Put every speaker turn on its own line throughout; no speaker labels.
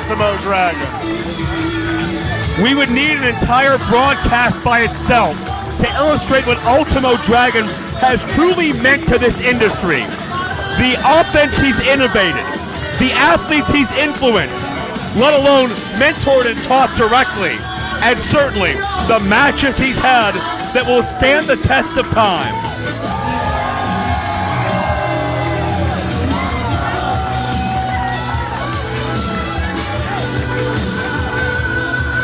Ultimo Dragon.
We would need an entire broadcast by itself to illustrate what Ultimo Dragon has truly meant to this industry. The offense he's innovated, the athletes he's influenced, let alone mentored and taught directly, and certainly the matches he's had that will stand the test of time.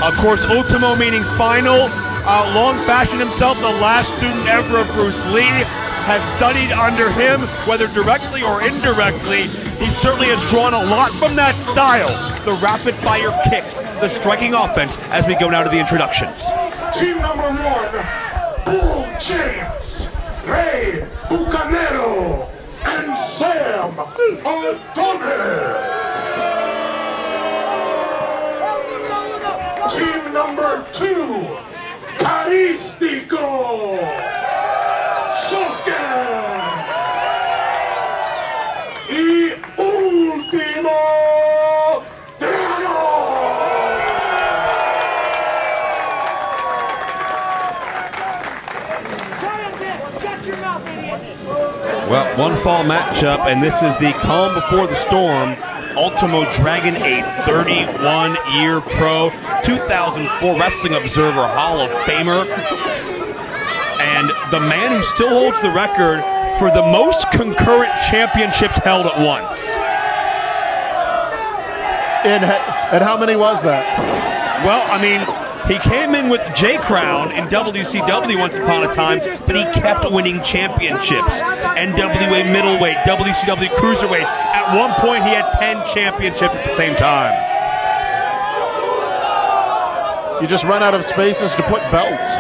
Of course, Ultimo meaning final. Long fashioned himself the last student ever of Bruce Lee, has studied under him, whether directly or indirectly. He certainly has drawn a lot from that style. The rapid fire kicks, the striking offense, as we go now to the introductions.
Team number 1, Bull Champs, Rey Bucanero and Sam Adonis. Team number 2, Caristico, Shocker, y Ultimo.
Well, one fall matchup, and this is the calm before the storm. Ultimo Dragon, a 31-year pro, 2004 Wrestling Observer Hall of Famer, and the man who still holds the record for the most concurrent championships held at once.
And how many was that?
Well, I mean, he came in with the J Crown in WCW once upon a time, but he kept winning championships. NWA middleweight, WCW cruiserweight. At one point, he had 10 championships at the same time.
You just run out of spaces to put belts.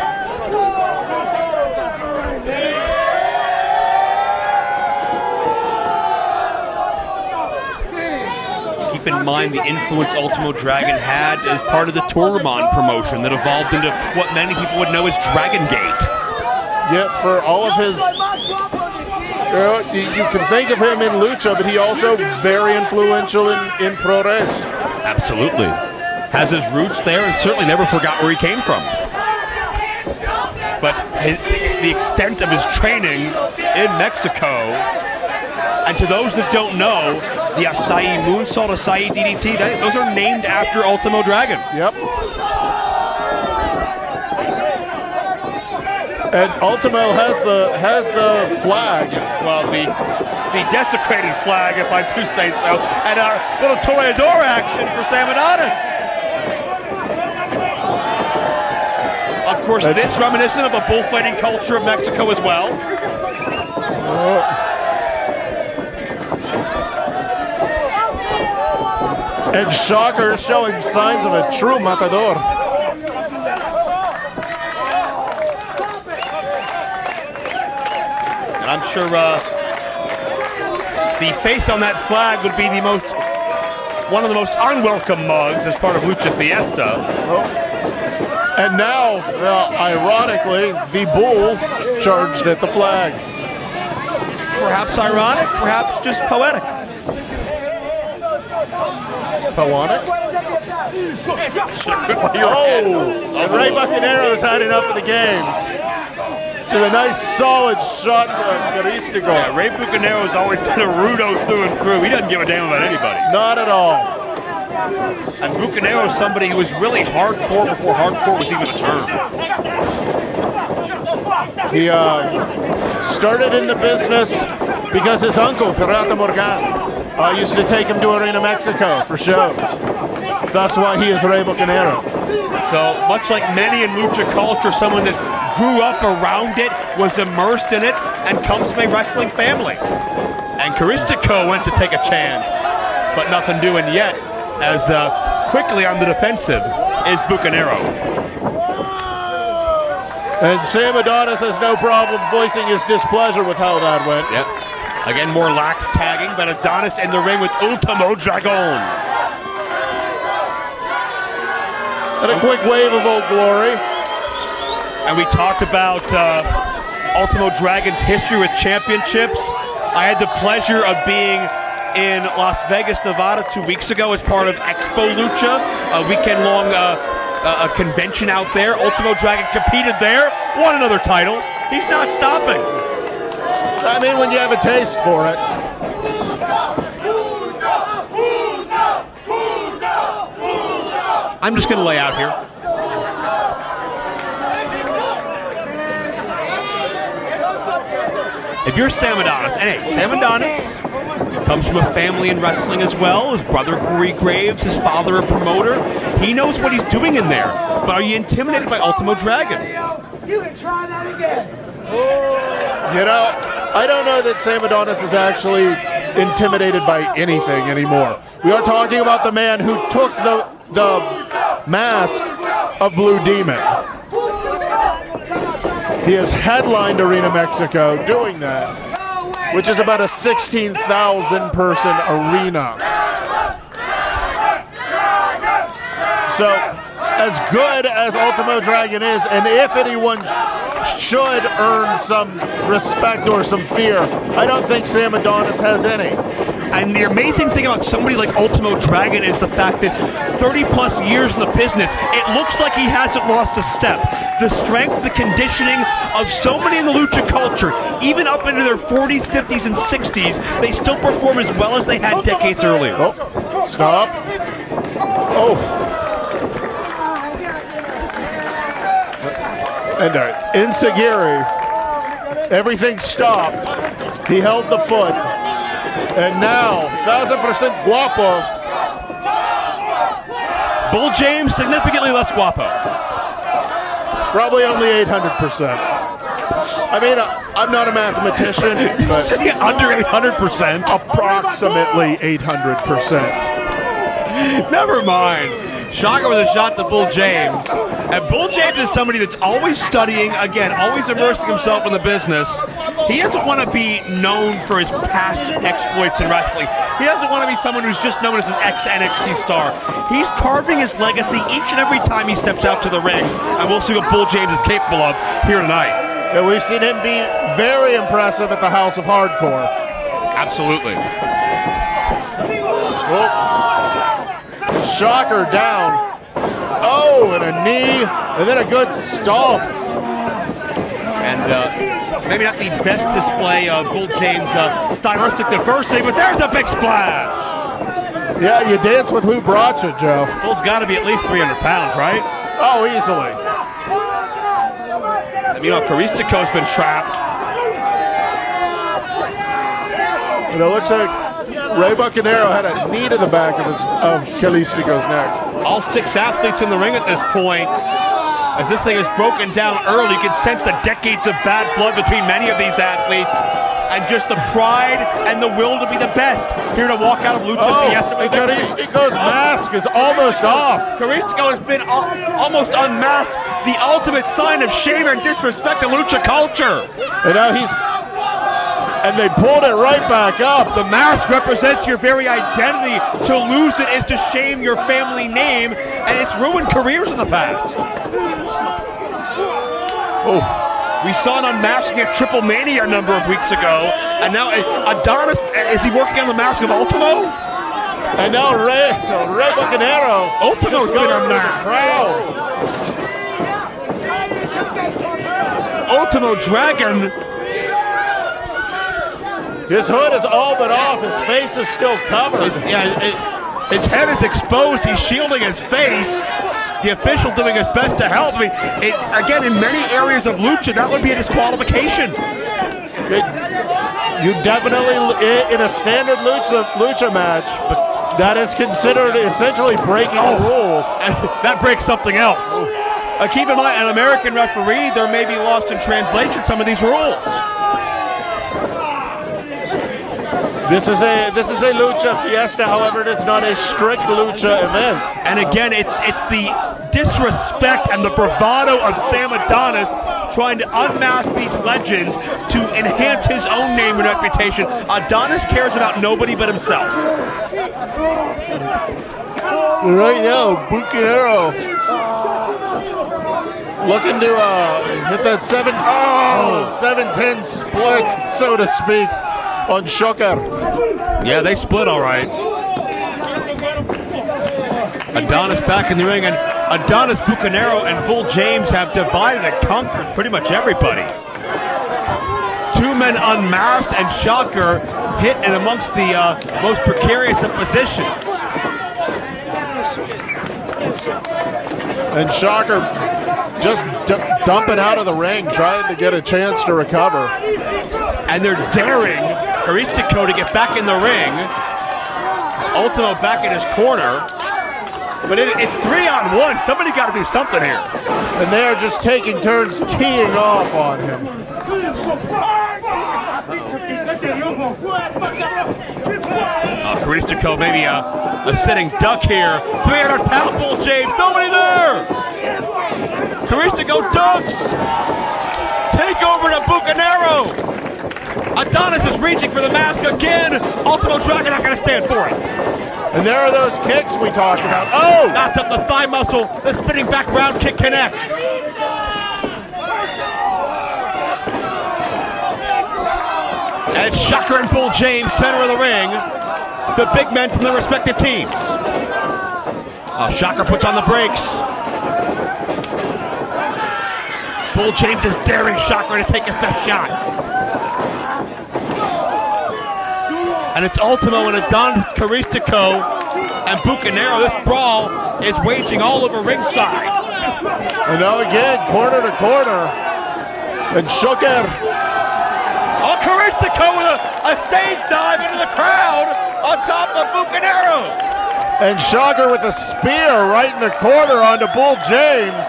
Keep in mind the influence Ultimo Dragon had as part of the Tourmon promotion that evolved into what many people would know as Dragon Gate.
Yeah, for all of his... you can think of him in Lucha, but he also very influential in Pro Res.
Absolutely. Has his roots there and certainly never forgot where he came from. But the extent of his training in Mexico, and to those that don't know, the Acai Moonsault, Acai DDT, those are named after Ultimo Dragon.
Yep. And Ultimo has the flag.
Well, the desecrated flag, if I do say so, and our little toreador action for Sam Adonis. Of course, this reminiscent of the bullfighting culture of Mexico as well.
And Shocker showing signs of a true matador.
I'm sure the face on that flag would be one of the most unwelcome mugs as part of Lucha Fiesta.
And now, ironically, the bull charged at the flag.
Perhaps ironic, perhaps just poetic.
Poetic? And Rey Bucanero has had enough of the games. To a nice solid shot to Caristico.
Yeah, Rey Bucanero has always been a rudo through and through. He doesn't give a damn about anybody.
Not at all.
And Bucanero is somebody who was really hardcore before hardcore was even a term.
He started in the business because his uncle, Pirata Morgan, used to take him to Arena Mexico for shows. That's why he is Rey Bucanero.
So much like many in lucha culture, someone that grew up around it, was immersed in it, and comes from a wrestling family. And Caristico went to take a chance, but nothing doing yet, as quickly on the defensive is Bucanero.
And Sam Adonis has no problem voicing his displeasure with how that went.
Yep. Again, more lax tagging, but Adonis in the ring with Ultimo Dragon.
And a quick wave of Old Glory.
And we talked about Ultimo Dragon's history with championships. I had the pleasure of being in Las Vegas, Nevada 2 weeks ago as part of Expo Lucha, a weekend-long a convention out there. Ultimo Dragon competed there, won another title. He's not stopping.
I mean, when you have a taste for it.
I'm just going to lay out here. If you're Sam Adonis, and hey, Sam Adonis comes from a family in wrestling as well. His brother Corey Graves, his father a promoter. He knows what he's doing in there. But are you intimidated by Ultimo Dragon?
You can try that again.
You know, I don't know that Sam Adonis is actually intimidated by anything anymore. We are talking about the man who took the mask of Blue Demon. He has headlined Arena Mexico doing that, which is about a 16,000 person arena. So, as good as Ultimo Dragon is, and if anyone should earn some respect or some fear, I don't think Sam Adonis has any.
And the amazing thing about somebody like Ultimo Dragon is the fact that 30 plus years in the business, it looks like he hasn't lost a step. The strength, the conditioning of so many in the lucha culture, even up into their 40s, 50s, and 60s, they still perform as well as they had decades earlier.
Oh, stop. Oh. And Insagiri, everything stopped. He held the foot. And now, 1000% guapo.
Bull James, significantly less guapo.
Probably only 800%. I mean, I'm not a mathematician, but
under 800%.
Approximately 800%.
Never mind. Shocker with a shot to Bull James. And Bull James is somebody that's always studying, again, always immersing himself in the business. He doesn't want to be known for his past exploits in wrestling. He doesn't want to be someone who's just known as an ex-NXT star. He's carving his legacy each and every time he steps out to the ring. And we'll see what Bull James is capable of here tonight.
Yeah, we've seen him be very impressive at the House of Hardcore.
Absolutely.
Oh. Shocker down. Oh, and a knee, and then a good stomp.
And maybe not the best display of Bull James' stylistic diversity, but there's a big splash.
Yeah, you dance with who brought you, Joe.
Bull's got to be at least 300 pounds, right?
Oh, easily.
And you know, Caristico's been trapped.
And it looks like Ray Bucanero had a knee to the back of Caristico's neck.
All 6 athletes in the ring at this point. As this thing is broken down early, you can sense the decades of bad blood between many of these athletes. And just the pride and the will to be the best. Here to walk out of Lucha Fiesta.
And Caristico's mask is almost off.
Caristico has been almost unmasked. The ultimate sign of shame and disrespect to Lucha culture.
And now and they pulled it right back up.
The mask represents your very identity. To lose it is to shame your family name, and it's ruined careers in the past.
Oh.
We saw an unmasking at Triple Mania a number of weeks ago, and now Adonis, is he working on the mask of Ultimo?
And now Ray Bucanero.
Ultimo's been unmasked. Ultimo Dragon.
His hood is all but off. His face is still covered.
His head is exposed. He's shielding his face. The official doing his best to help me. Again, in many areas of lucha, that would be a disqualification.
You definitely, in a standard lucha match, that is considered essentially breaking a rule.
And that breaks something else. Keep in mind, an American referee, there may be lost in translation some of these rules.
This is a lucha fiesta, however, it is not a strict lucha event.
And again, it's the disrespect and the bravado of Sam Adonis trying to unmask these legends to enhance his own name and reputation. Adonis cares about nobody but himself.
Right now, Bucanero looking to hit that 7-10 split, so to speak. on Shocker.
Yeah, they split all right. Adonis back in the ring, and Adonis, Bucanero, and Bull James have divided and conquered pretty much everybody. Two men unmasked, and Shocker hit in amongst the most precarious of positions.
And Shocker just dumping out of the ring, trying to get a chance to recover.
And they're daring Caristico to get back in the ring. Ultimo back in his corner. But it's 3-on-1. Somebody got to do something here.
And they are just taking turns teeing off on him.
Caristico maybe a sitting duck here. 300-pound Bull James. Nobody there. Caristico ducks. Take over to Bucanero. Adonis is reaching for the mask again. Ultimo Dragon not going to stand for it.
And there are those kicks we talked about. Oh!
Knots up the thigh muscle. The spinning back round kick connects. And Shocker and Bull James, center of the ring. The big men from their respective teams. Shocker puts on the brakes. Bull James is daring Shocker to take his best shot. And it's Ultimo and Adonis, Caristico, and Bucanero. This brawl is waging all over ringside.
And now again, corner to corner. And Shocker.
Oh, Caristico with a stage dive into the crowd on top of Bucanero.
And Shocker with a spear right in the corner onto Bull James.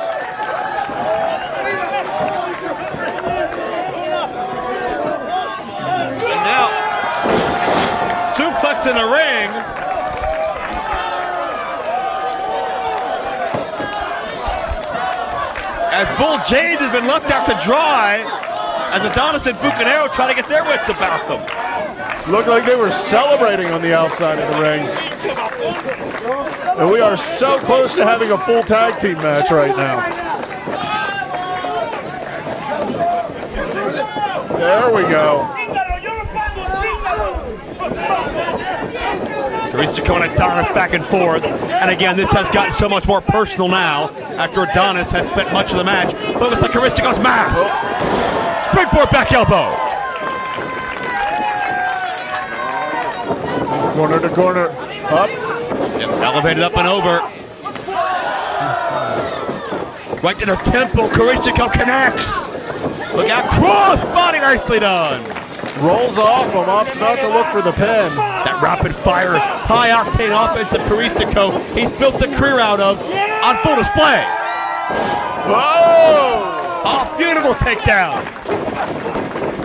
And now, suplex in the ring. As Bull James has been left out to dry, as Adonis and Bucanero try to get their wits about them.
Looked like they were celebrating on the outside of the ring. And we are so close to having a full tag team match right now. There we go.
Caristico and Adonis back and forth. And again, this has gotten so much more personal now after Adonis has spent much of the match focused on Caristico's mask. Springboard back elbow.
Corner to corner. Up.
Yep, elevated up and over. Right to the temple. Caristico connects. Look out. Cross body nicely done.
Rolls off him. Opts not to look for the pin.
That rapid fire, high octane offense of Caristico he's built a career out of on full display.
Whoa!
Oh, beautiful takedown.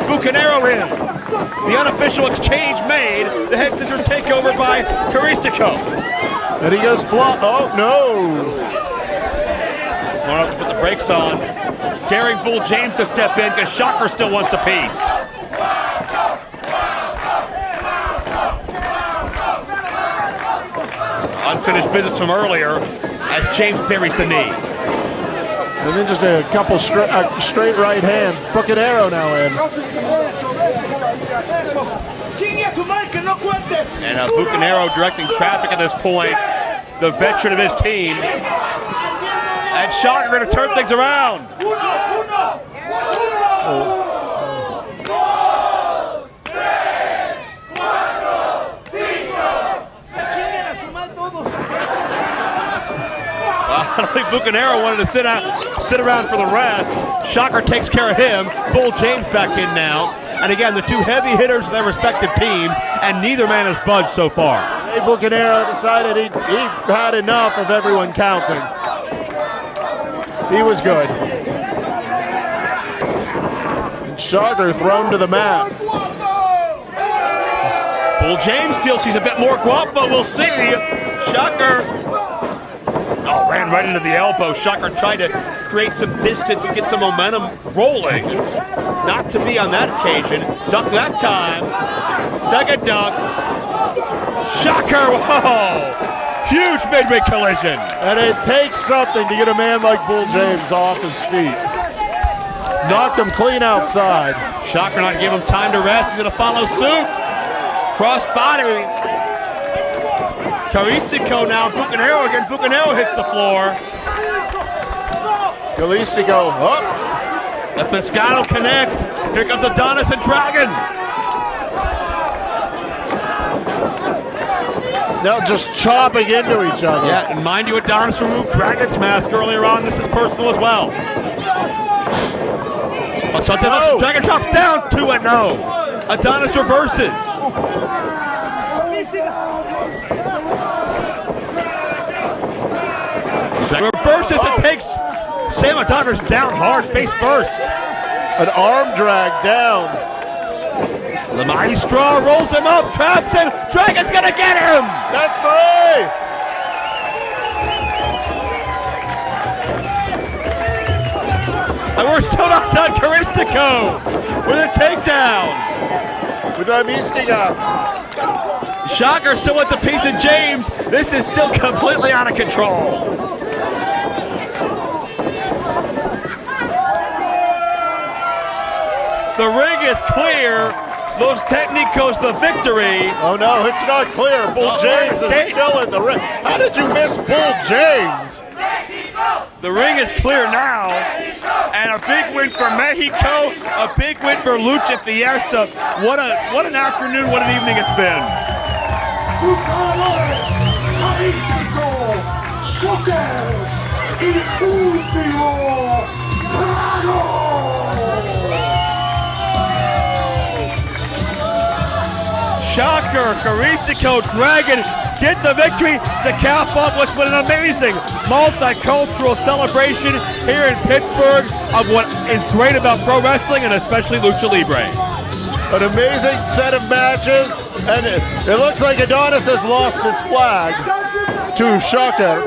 Bucanero in. The unofficial exchange made. The head scissors takeover by Caristico.
And he goes flop. Oh, no.
Smart enough to put the brakes on. Daring Bull James to step in because Shocker still wants a piece. Unfinished business from earlier as James buries the knee.
And then just a couple straight right hand. Bucanero now in.
And Bucanero directing traffic at this point. The veteran of his team. And Shocker going to turn things around. I don't think Bucanero wanted to sit around for the rest. Shocker takes care of him. Bull James back in now. And again, the two heavy hitters of their respective teams, and neither man has budged so far.
Hey, Bucanero decided he had enough of everyone counting. He was good. And Shocker thrown to the mat.
Bull James feels he's a bit more guapo. We'll see. Shocker. Oh, ran right into the elbow. Shocker tried to create some distance, get some momentum rolling. Not to be on that occasion. Duck that time. Second duck. Shocker. Whoa. Huge midway collision.
And it takes something to get a man like Bull James off his feet. Knocked him clean outside.
Shocker not give him time to rest. He's going to follow suit. Cross body. Caristico now, Bucanero again. Bucanero hits the floor.
Caristico up.
The Pescado connects. Here comes Adonis and Dragon.
Now just chopping into each other.
Yeah, and mind you, Adonis removed Dragon's mask earlier on. This is personal as well.
Oh.
Dragon drops down, 2-0. Adonis reverses. Dragon reverses and takes Sam Adonis down hard, face first.
An arm drag down.
The Maestro rolls him up, traps him. Dragon's gonna get him.
That's 3.
And we're still not done. Caristico with a takedown.
With a Mystiga.
Shocker still wants a piece of James. This is still completely out of control. The ring is clear. Los Técnicos the victory.
Oh no, it's not clear. Bull James is still in the ring. How did you miss Bull James?
The ring is clear now. And a big win for Mexico. A big win for Lucha Fiesta. What an afternoon, what an evening it's been.
Bucanero, Caristico, Shocker, y Ultimo, Drago.
Shocker, Caristico, Dragon get the victory to cap off what's been an amazing multicultural celebration here in Pittsburgh of what is great about pro wrestling and especially Lucha Libre.
An amazing set of matches, and it looks like Adonis has lost his flag to Shocker.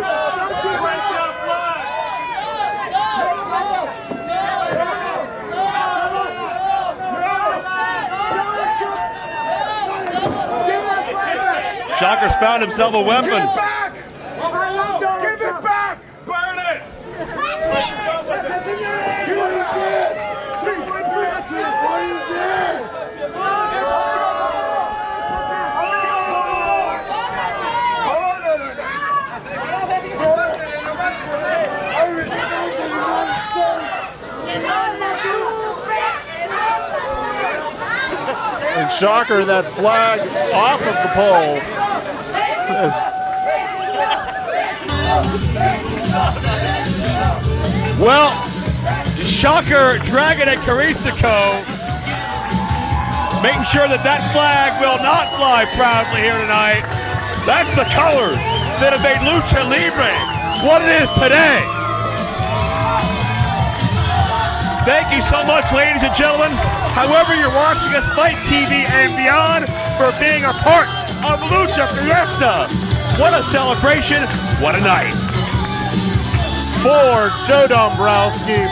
Shocker's found himself a weapon.
Give it back! Give it back! Burn it!
And Shocker, that flag off of the pole.
Well, Shocker, Dragon, and Caristico making sure that that flag will not fly proudly here tonight. That's the colors that have made Lucha Libre what it is today. Thank you so much, ladies and gentlemen. However you're watching us, Fight TV and beyond, for being a part of Lucha Fiesta. What a celebration, what a night.
For Joe Dombrowski.